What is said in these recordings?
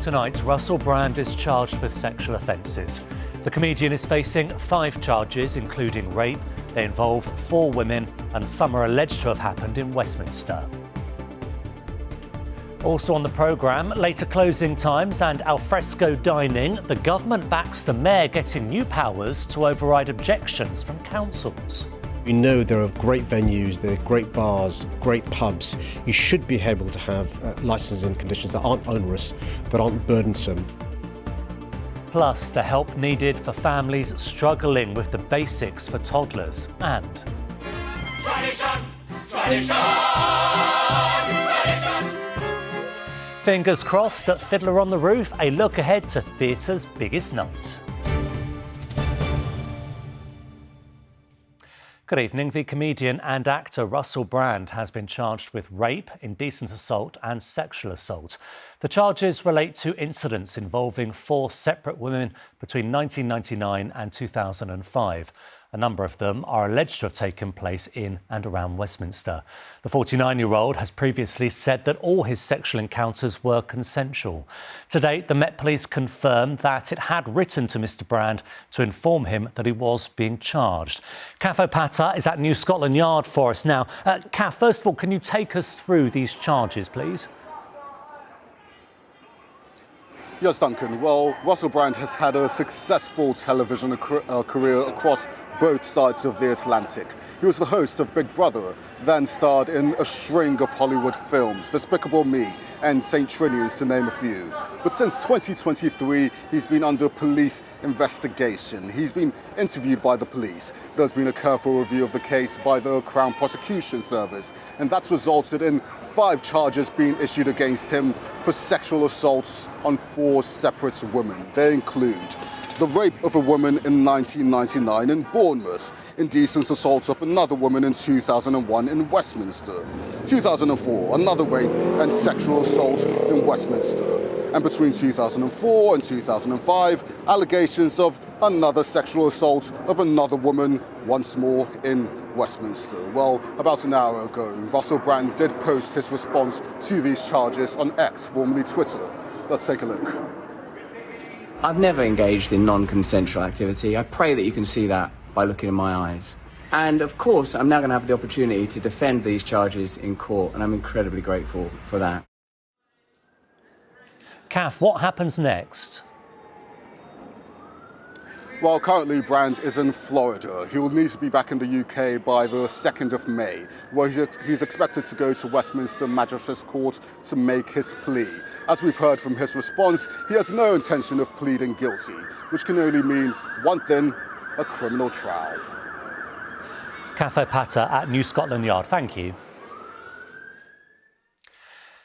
Tonight, Russell Brand is charged with sexual offences. The comedian is facing 5 charges, including rape. They involve 4 women, and some are alleged to have happened in Westminster. Also on the programme, later closing times and alfresco dining. The government backs the mayor getting new powers to override objections from councils. We know there are great venues, there are great bars, great pubs. You should be able to have licensing conditions that aren't onerous, that aren't burdensome. Plus, the help needed for families struggling with the basics for toddlers. And Tradition! Tradition! Tradition! Fingers crossed at Fiddler on the Roof, a look ahead to theatre's biggest night. Good evening. The comedian and actor Russell Brand has been charged with rape, indecent assault and sexual assault. The charges relate to incidents involving 4 separate women between 1999 and 2005. A number of them are alleged to have taken place in and around Westminster. The 49-year-old has previously said that all his sexual encounters were consensual. To date, the Met Police confirmed that it had written to Mr Brand to inform him that he was being charged. Kath O'Pata is at New Scotland Yard for us now. Kath, first of all, can you take us through these charges, please? Yes, Duncan. Well, Russell Brand has had a successful television career across both sides of the Atlantic. He was the host of Big Brother, then starred in a string of Hollywood films, Despicable Me and St. Trinians, to name a few. But since 2023, he's been under police investigation. He's been interviewed by the police. There's been a careful review of the case by the Crown Prosecution Service, and that's resulted in 5 charges being issued against him for sexual assaults on 4 separate women. They include the rape of a woman in 1999 in Bournemouth, indecent assault of another woman in 2001 in Westminster, 2004, another rape and sexual assault in Westminster, and between 2004 and 2005, allegations of another sexual assault of another woman, once more in Westminster. Well, about an hour ago, Russell Brand did post his response to these charges on X, formerly Twitter. Let's take a look. I've never engaged in non-consensual activity. I pray that you can see that by looking in my eyes. And of course, I'm now going to have the opportunity to defend these charges in court, and I'm incredibly grateful for that. Kath, what happens next? Well, currently Brand is in Florida. He will need to be back in the UK by the 2nd of May, where he's expected to go to Westminster Magistrates Court to make his plea. As we've heard from his response, he has no intention of pleading guilty, which can only mean one thing: a criminal trial. Kath O'Pata at New Scotland Yard. Thank you.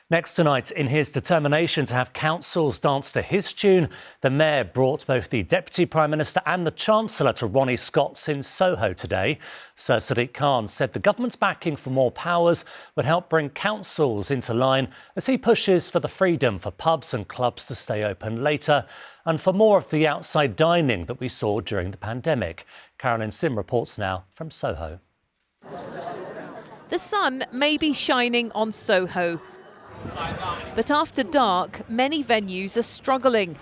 Next tonight, in his determination to have councils dance to his tune, the Mayor brought both the Deputy Prime Minister and the Chancellor to Ronnie Scott's in Soho today. Sir Sadiq Khan said the government's backing for more powers would help bring councils into line as he pushes for the freedom for pubs and clubs to stay open later and for more of the outside dining that we saw during the pandemic. Carolyn Sim reports now from Soho. The sun may be shining on Soho, but after dark, many venues are struggling.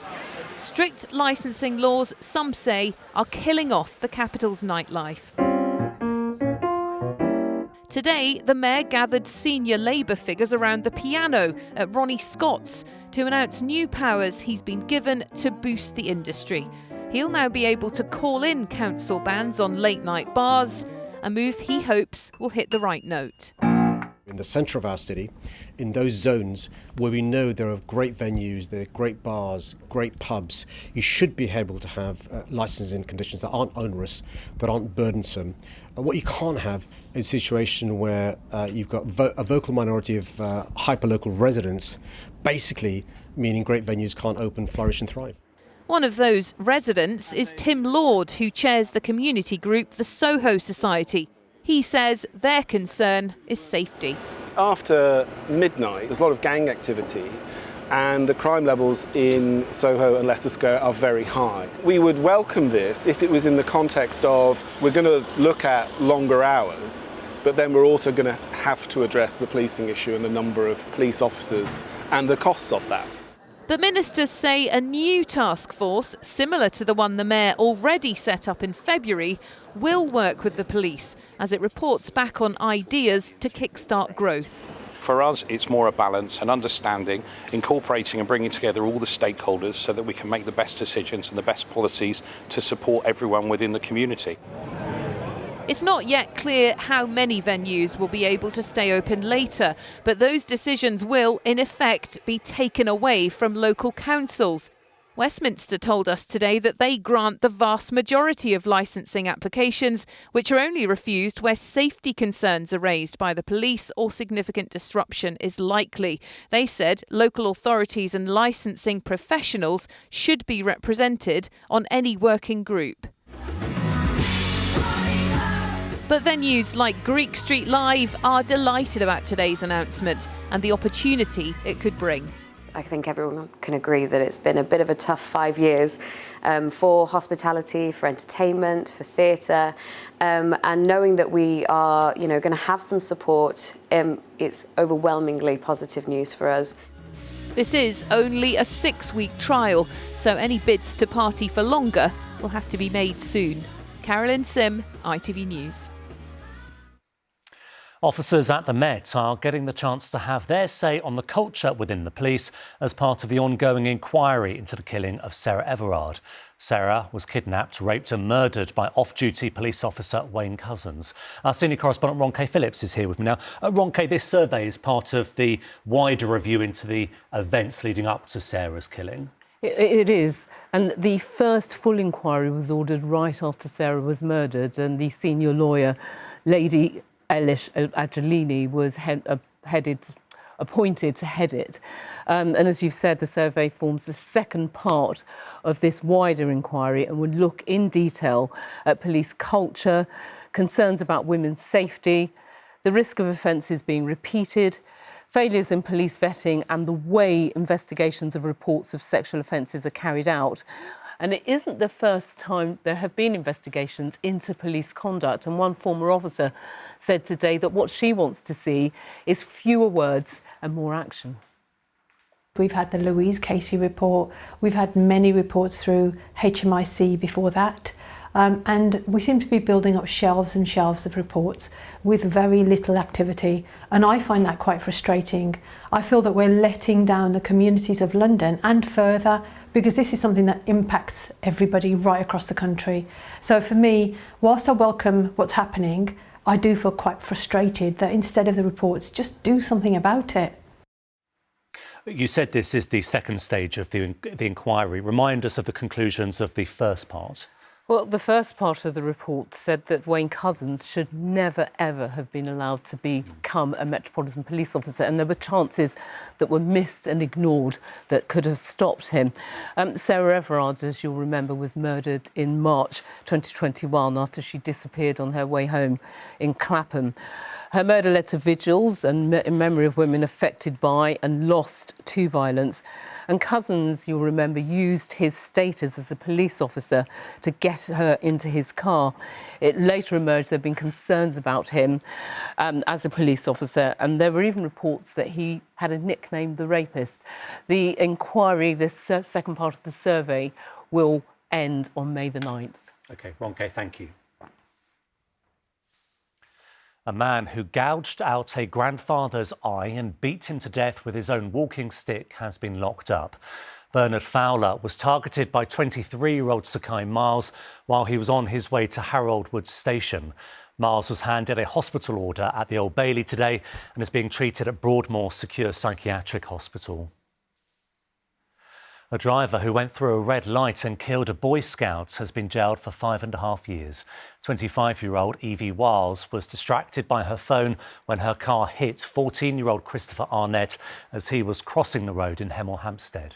Strict licensing laws, some say, are killing off the capital's nightlife. Today, the Mayor gathered senior Labour figures around the piano at Ronnie Scott's to announce new powers he's been given to boost the industry. He'll now be able to call in council bans on late-night bars, a move he hopes will hit the right note. In the centre of our city, in those zones where we know there are great venues, there are great bars, great pubs, you should be able to have licensing conditions that aren't onerous, that aren't burdensome. What you can't have is a situation where you've got a vocal minority of hyperlocal residents, basically meaning great venues can't open, flourish and thrive. One of those residents is Tim Lord, who chairs the community group, the Soho Society. He says their concern is safety. After midnight, there's a lot of gang activity and the crime levels in Soho and Leicester Square are very high. We would welcome this if it was in the context of we're going to look at longer hours, but then we're also going to have to address the policing issue and the number of police officers and the costs of that. But ministers say a new task force, similar to the one the Mayor already set up in February, will work with the police as it reports back on ideas to kickstart growth. For us, it's more a balance and understanding, incorporating and bringing together all the stakeholders so that we can make the best decisions and the best policies to support everyone within the community. It's not yet clear how many venues will be able to stay open later, but those decisions will, in effect, be taken away from local councils. Westminster told us today that they grant the vast majority of licensing applications, which are only refused where safety concerns are raised by the police or significant disruption is likely. They said local authorities and licensing professionals should be represented on any working group. But venues like Greek Street Live are delighted about today's announcement and the opportunity it could bring. I think everyone can agree that it's been a bit of a tough 5 years for hospitality, for entertainment, for theatre, and knowing that we are, going to have some support, it's overwhelmingly positive news for us. This is only a 6-week trial, so any bids to party for longer will have to be made soon. Carolyn Sim, ITV News. Officers at the Met are getting the chance to have their say on the culture within the police as part of the ongoing inquiry into the killing of Sarah Everard. Sarah was kidnapped, raped and murdered by off-duty police officer Wayne Couzens. Our senior correspondent Ron K. Phillips is here with me now. Ron K., this survey is part of the wider review into the events leading up to Sarah's killing. It is. And the first full inquiry was ordered right after Sarah was murdered, and the senior lawyer, Lady Elish Agelini, was appointed to head it. And as you've said, the survey forms the second part of this wider inquiry and would look in detail at police culture, concerns about women's safety, the risk of offences being repeated, failures in police vetting and the way investigations of reports of sexual offences are carried out. And it isn't the first time there have been investigations into police conduct. And one former officer said today that what she wants to see is fewer words and more action. We've had the Louise Casey report. We've had many reports through HMIC before that. And we seem to be building up shelves and shelves of reports with very little activity. And I find that quite frustrating. I feel that we're letting down the communities of London and further, because this is something that impacts everybody right across the country. So for me, whilst I welcome what's happening, I do feel quite frustrated that instead of the reports, just do something about it. You said this is the second stage of the inquiry. Remind us of the conclusions of the first part. Well, the first part of the report said that Wayne Couzens should never, ever have been allowed to become a Metropolitan Police officer, and there were chances that were missed and ignored that could have stopped him. Sarah Everard, as you'll remember, was murdered in March 2021 after she disappeared on her way home in Clapham. Her murder led to vigils and in memory of women affected by and lost to violence. And Couzens, you'll remember, used his status as a police officer to get her into his car. It later emerged there had been concerns about him as a police officer, and there were even reports that he had a nickname, the rapist. The inquiry, this second part of the survey, will end on May the 9th. OK, Ron K., thank you. A man who gouged out a grandfather's eye and beat him to death with his own walking stick has been locked up. Bernard Fowler was targeted by 23-year-old Sakai Miles while he was on his way to Harold Woods Station. Miles was handed a hospital order at the Old Bailey today and is being treated at Broadmoor Secure Psychiatric Hospital. A driver who went through a red light and killed a Boy Scout has been jailed for 5.5 years. 25-year-old Evie Wiles was distracted by her phone when her car hit 14-year-old Christopher Arnett as he was crossing the road in Hemel Hempstead.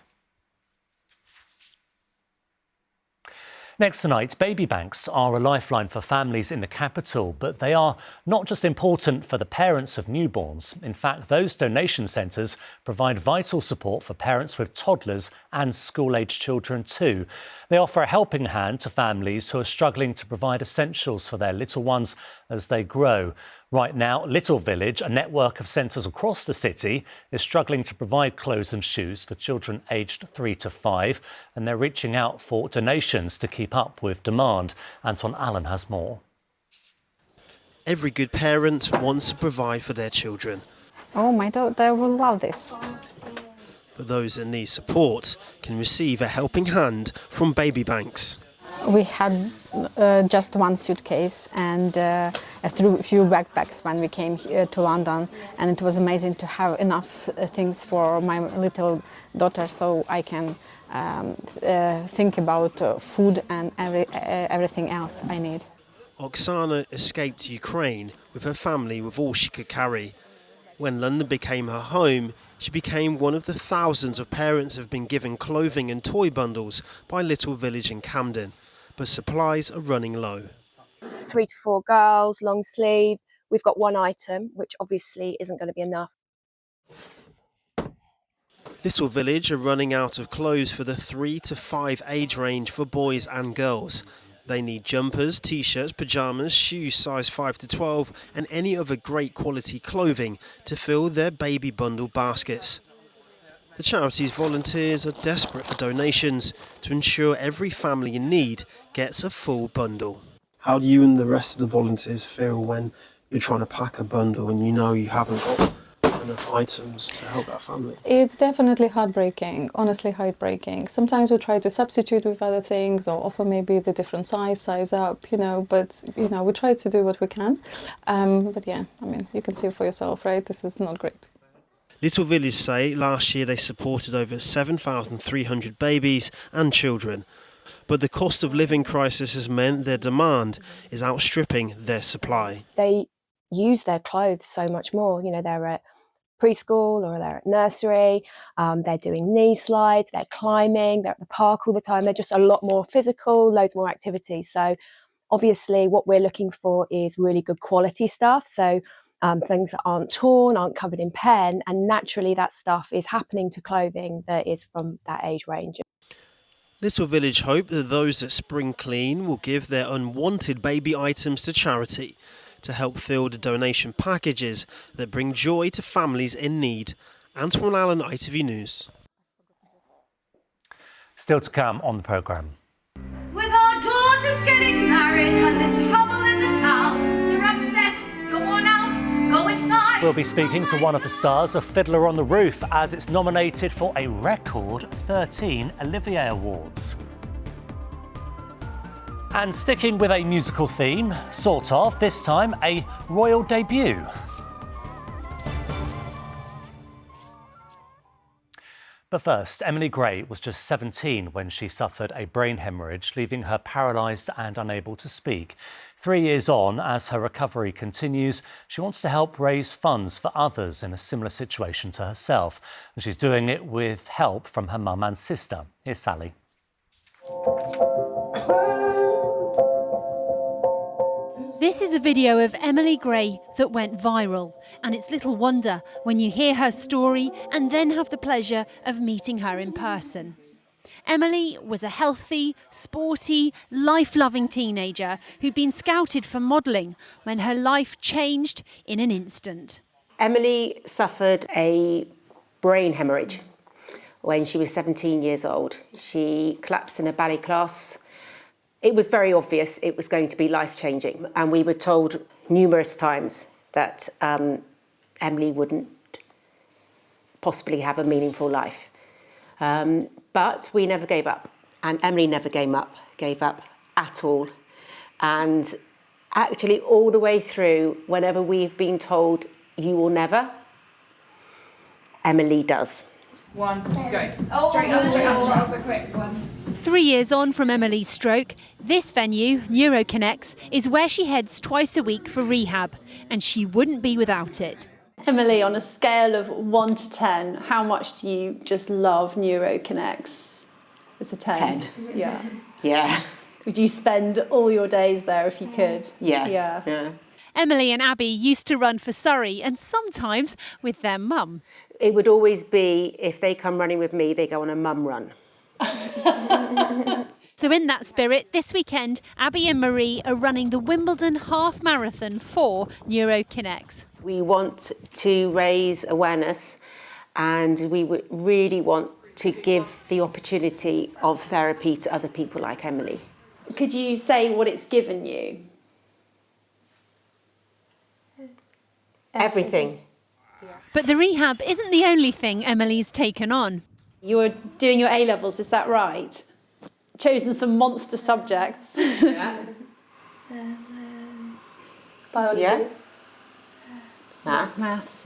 Next tonight, baby banks are a lifeline for families in the capital, but they are not just important for the parents of newborns. In fact, those donation centres provide vital support for parents with toddlers and school-aged children too. They offer a helping hand to families who are struggling to provide essentials for their little ones as they grow. Right now, Little Village, a network of centres across the city, is struggling to provide clothes and shoes for children aged 3 to 5, and they're reaching out for donations to keep up with demand. Anton Allen has more. Every good parent wants to provide for their children. Oh, my daughter will love this. But those that need support can receive a helping hand from baby banks. We had just one suitcase and a few backpacks when we came here to London, and it was amazing to have enough things for my little daughter so I can think about food and everything else I need. Oksana escaped Ukraine with her family with all she could carry. When London became her home, she became one of the thousands of parents who have been given clothing and toy bundles by Little Village in Camden. But supplies are running low. 3 to 4 girls, long sleeve. We've got one item, which obviously isn't going to be enough. Little Village are running out of clothes for the 3 to 5 age range for boys and girls. They need jumpers, t-shirts, pyjamas, shoes size 5 to 12 and any other great quality clothing to fill their baby bundle baskets. The charity's volunteers are desperate for donations to ensure every family in need gets a full bundle. How do you and the rest of the volunteers feel when you're trying to pack a bundle and you know you haven't got enough items to help that family? It's definitely heartbreaking, honestly heartbreaking. Sometimes we try to substitute with other things or offer maybe the different size up, but, we try to do what we can. But yeah, you can see for yourself, right? This is not great. Little Village say last year they supported over 7,300 babies and children. But the cost of living crisis has meant their demand is outstripping their supply. They use their clothes so much more. They're at preschool or they're at nursery, they're doing knee slides, they're climbing, they're at the park all the time. They're just a lot more physical, loads more activity. So obviously what we're looking for is really good quality stuff. So things that aren't torn, aren't covered in pen, and naturally that stuff is happening to clothing that is from that age range. Little Village hope that those at Spring Clean will give their unwanted baby items to charity to help fill the donation packages that bring joy to families in need. Anton Allen, ITV News. Still to come on the programme. With our daughters getting married and there's trouble in the town, you're upset, go on out, go inside. We'll be speaking to one of the stars of Fiddler on the Roof as it's nominated for a record 13 Olivier Awards. And sticking with a musical theme, sort of, this time a royal debut. But first, Emily Gray was just 17 when she suffered a brain hemorrhage, leaving her paralysed and unable to speak. 3 years on, as her recovery continues, she wants to help raise funds for others in a similar situation to herself. And she's doing it with help from her mum and sister. Here's Sally. This is a video of Emily Gray that went viral, and it's little wonder when you hear her story and then have the pleasure of meeting her in person. Emily was a healthy, sporty, life-loving teenager who'd been scouted for modelling when her life changed in an instant. Emily suffered a brain hemorrhage when she was 17 years old. She collapsed in a ballet class. It was very obvious it was going to be life-changing, and we were told numerous times that Emily wouldn't possibly have a meaningful life. But we never gave up, and Emily never gave up at all. And actually all the way through, whenever we've been told, you will never, Emily does. One, go. Straight up, that was a quick one. 3 years on from Emily's stroke, this venue, NeuroConnects, is where she heads twice a week for rehab, and she wouldn't be without it. Emily, on a scale of 1 to 10, how much do you just love NeuroConnects? It's a 10. 10. Yeah. Yeah. Would you spend all your days there if you could? Yes. Yeah. Emily and Abby used to run for Surrey, and sometimes with their mum. It would always be, if they come running with me, they go on a mum run. So in that spirit, this weekend, Abby and Marie are running the Wimbledon Half Marathon for NeuroConnects. We want to raise awareness, and we would really want to give the opportunity of therapy to other people like Emily. Could you say what it's given you? Everything. But the rehab isn't the only thing Emily's taken on. You're doing your A-levels, is that right? Chosen some monster subjects. Yeah. Biology. Yeah. Maths.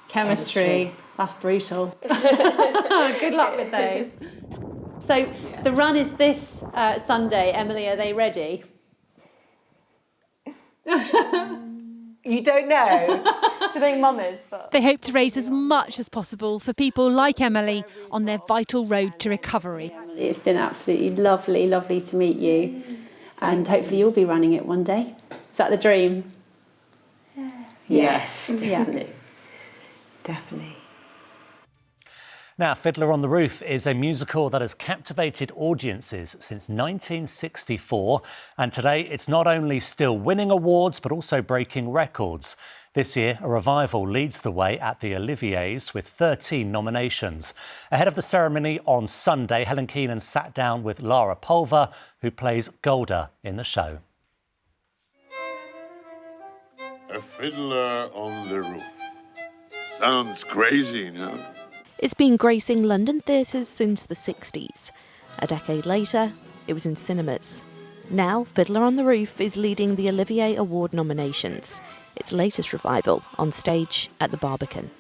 Chemistry. That's brutal. Good luck with those. So the run is this Sunday. Emily, are they ready? You don't know? Do you think Mum is? But They hope to raise as much as possible for people like Emily on their vital road to recovery. it's been absolutely lovely to meet you. And hopefully you'll be running it one day. Is that the dream? Yes, definitely. Yeah. Definitely. Now, Fiddler on the Roof is a musical that has captivated audiences since 1964. And today, it's not only still winning awards, but also breaking records. This year, a revival leads the way at the Oliviers with 13 nominations. Ahead of the ceremony on Sunday, Helen Keenan sat down with Lara Pulver, who plays Golda in the show. A fiddler on the roof. Sounds crazy, no? It's been gracing London theatres since the 60s. A decade later, it was in cinemas. Now, Fiddler on the Roof is leading the Olivier Award nominations, its latest revival on stage at the Barbican.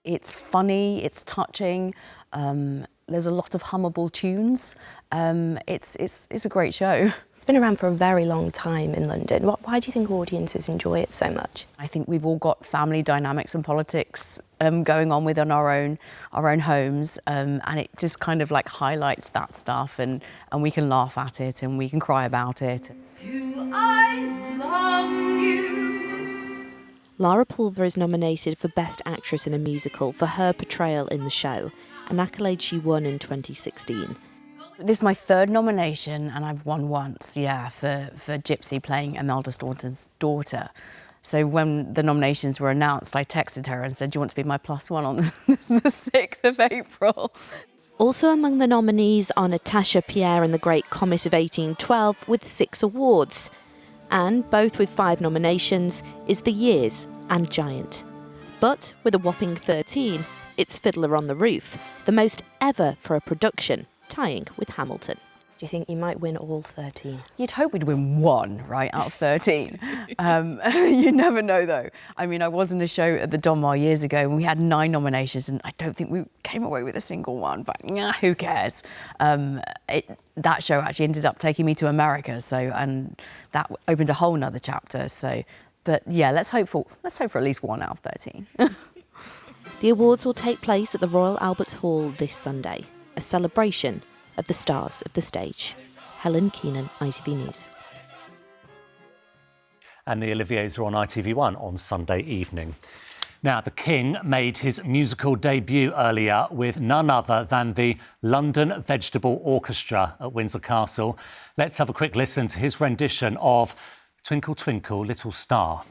It's funny, it's touching, there's a lot of hummable tunes. It's a great show. It's been around for a very long time in London. Why do you think audiences enjoy it so much? I think we've all got family dynamics and politics going on within our own homes, and it just kind of like highlights that stuff, and we can laugh at it and we can cry about it. Do I love you? Lara Pulver is nominated for Best Actress in a Musical for her portrayal in the show, an accolade she won in 2016. This is my third nomination, and I've won once, for Gypsy playing Imelda Staunton's daughter. So when the nominations were announced, I texted her and said, do you want to be my +1 on the 6th of April? Also among the nominees are Natasha Pierre and the Great Comet of 1812 with 6 awards. And both with 5 nominations is The Years and Giant. But with a whopping 13, it's Fiddler on the Roof, the most ever for a production, tying with Hamilton. Do you think you might win all 13? You'd hope we'd win 1, right, out of 13. You never know, though. I mean, I was in a show at the Donmar years ago and we had 9 nominations and I don't think we came away with a single one, but who cares? That show actually ended up taking me to America, and that opened a whole nother chapter. But yeah, let's hope for at least 1 out of 13. The awards will take place at the Royal Albert Hall this Sunday, a celebration of the stars of the stage. Helen Keenan, ITV News. And the Oliviers are on ITV1 on Sunday evening. Now, the King made his musical debut earlier with none other than the London Vegetable Orchestra at Windsor Castle. Let's have a quick listen to his rendition of Twinkle Twinkle Little Star.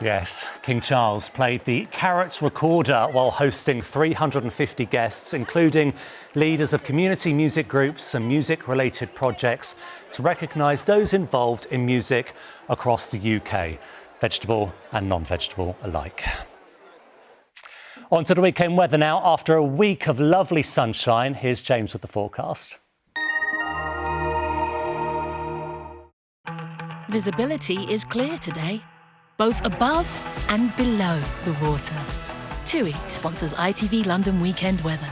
Yes, King Charles played the Carrot Recorder while hosting 350 guests, including leaders of community music groups and music-related projects, to recognise those involved in music across the UK, vegetable and non-vegetable alike. On to the weekend weather now. After a week of lovely sunshine, here's James with the forecast. Visibility is clear today, both above and below the water. TUI sponsors ITV London Weekend Weather.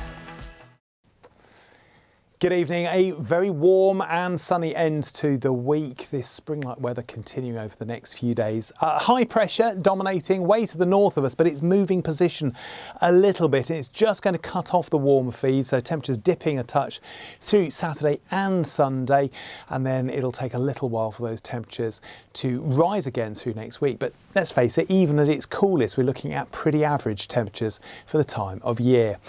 Good evening. A very warm and sunny end to the week. This spring-like weather continuing over the next few days. High pressure dominating way to the north of us, but it's moving position a little bit. And it's just going to cut off the warmer feed, so temperatures dipping a touch through Saturday and Sunday. And then it'll take a little while for those temperatures to rise again through next week. But let's face it, even at its coolest, we're looking at pretty average temperatures for the time of year.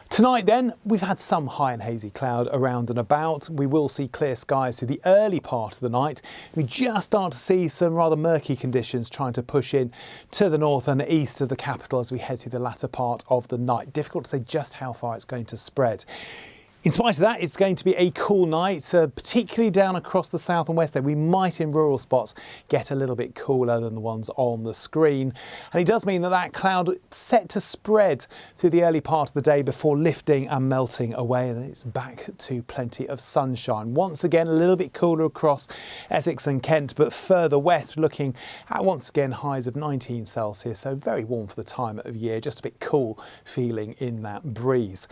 Tonight then, we've had some high and hazy cloud around and about. We will see clear skies through the early part of the night. We just start to see some rather murky conditions trying to push in to the north and east of the capital as we head through the latter part of the night. Difficult to say just how far it's going to spread. In spite of that, it's going to be a cool night, particularly down across the south and west there. We might in rural spots get a little bit cooler than the ones on the screen. And it does mean that that cloud set to spread through the early part of the day before lifting and melting away. And it's back to plenty of sunshine. Once again, a little bit cooler across Essex and Kent, but further west, looking at once again highs of 19 Celsius. So very warm for the time of year, just a bit cool feeling in that breeze.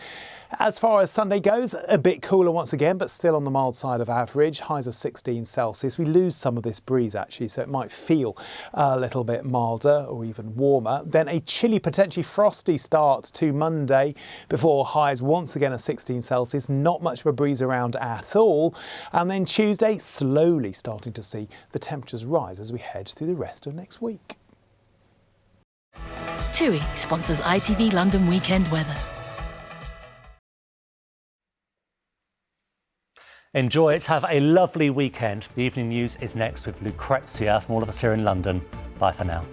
As far as Sunday goes, a bit cooler once again, but still on the mild side of average, highs of 16 Celsius. We lose some of this breeze actually, so it might feel a little bit milder or even warmer. Then a chilly, potentially frosty start to Monday before highs once again of 16 Celsius. Not much of a breeze around at all. And then Tuesday, slowly starting to see the temperatures rise as we head through the rest of next week. TUI sponsors ITV London weekend weather. Enjoy it. Have a lovely weekend. The evening news is next with Lucrezia from all of us here in London. Bye for now.